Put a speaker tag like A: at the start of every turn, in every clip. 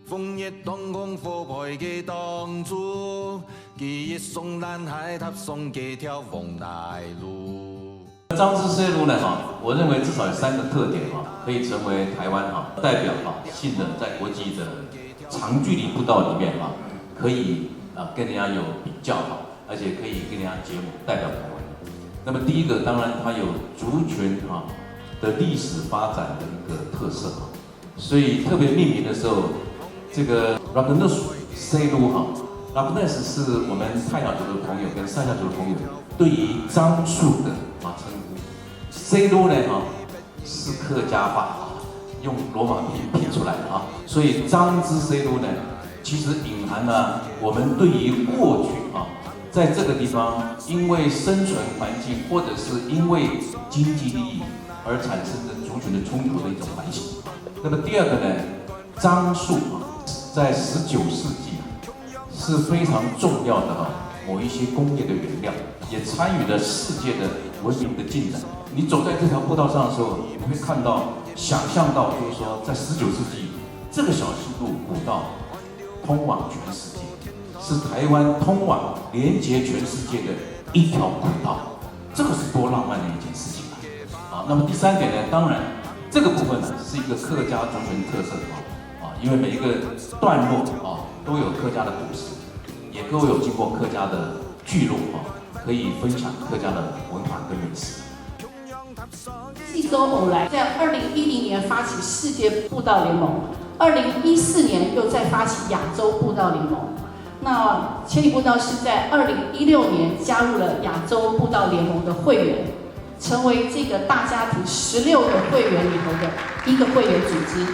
A: 枫叶当空火牌嘅当初，记忆送南海塔送给条翁来路。
B: 张之 C 路呢，我认为至少有3个特点可以成为台湾代表性的在国际的长距离步道里面可以跟人家有比较而且可以跟人家结盟，代表台湾。那么第一个，当然它有族群的历史发展的一个特色所以特别命名的时候，这个 Ragnus C 路Ragnus 是我们太阳族的朋友跟上下族的朋友对于樟树的称呼 ，C 路呢是客家话用罗马拼出来的所以樟之 C 路呢，其实隐含了我们对于过去在这个地方因为生存环境或者是因为经济利益而产生的族群的冲突的一种反省。那么第二个呢，樟树在19世纪是非常重要的某一些工业的原料，也参与了世界的文明的进展。你走在这条步道上的时候，你会看到、想象到，就是说，在19世纪，这个小溪路古道通往全世界，是台湾通往连接全世界的一条古道，这个是多浪漫的一件事情那么第3点呢，当然这个部分呢是一个客家族群特色因为每一个段落都有客家的故事，也都有经过客家的聚落可以分享客家的文化跟美食。
C: 济州偶来在2010年发起世界步道联盟，2014年又再发起亚洲步道联盟。那千里步道是在2016年加入了亚洲步道联盟的会员，成为这个大家庭16个会员里头的一个会员组织。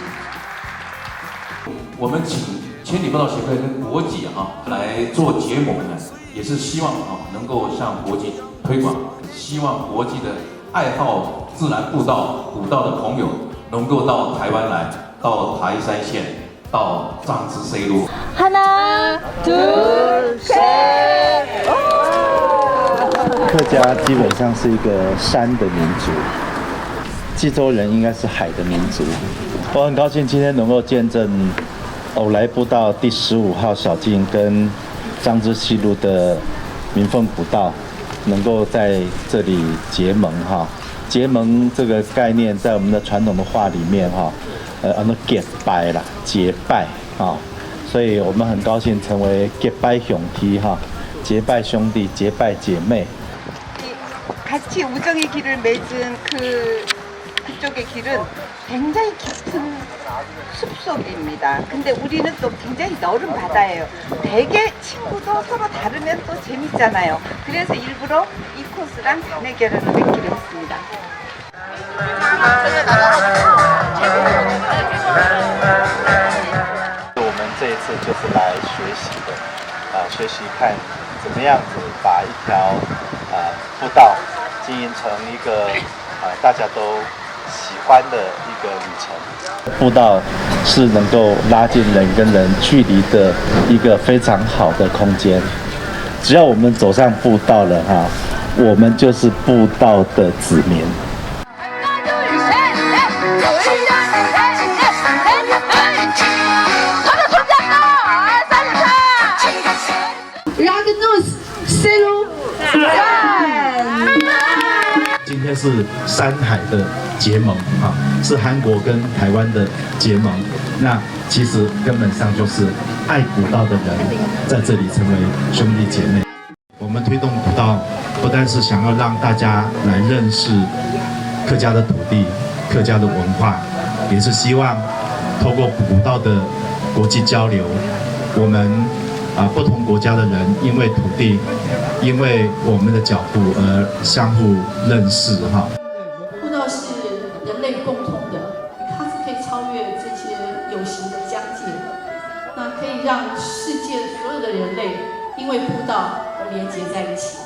B: 我们请千里步道协会跟国际来做结盟呢，也是希望能够向国际推广，希望国际的爱好自然步道、古道的朋友能够到台湾来，到台山县，到樟之 C 路。
D: 하나, 둘, 셋。
E: 客家基本上是一个山的民族，济州人应该是海的民族。我很高兴今天能够见证偶来步道第15号小径跟樟之 C 路的民丰古道能够在这里结盟结盟这个概念在我们的传统的话里面结拜啦，结拜所以我们很高兴成为结拜兄弟结拜兄弟、结拜姐妹。
D: 같이 우정의 길을 맺은 그쪽의 길은 굉장히 깊은 숲속입니다. 근데 우리는 또 굉장히 넓은 바다예요. 되게 친구도 서로 다르면 또 재밌잖아요. 그래서 일부러 이 코스랑 단의 결연을 맺기로 했습니다.
E: 我们这一次就是来学习的，学习看怎么样子把一条步道经营成一个大家都喜欢的一个旅程。步道是能够拉近人跟人距离的一个非常好的空间。只要我们走上步道了我们就是步道的子民。 今天是山海的结盟是韩国跟台湾的结盟。那其实根本上就是爱古道的人在这里成为兄弟姐妹。我们推动古道，不单是想要让大家来认识客家的土地、客家的文化，也是希望透过古道的国际交流，我们不同国家的人因为土地，因为我们的脚步而相互认识
C: 步道是人类共同的，它是可以超越这些有形的疆界，那可以让世界所有的人类因为步道而连接在一起。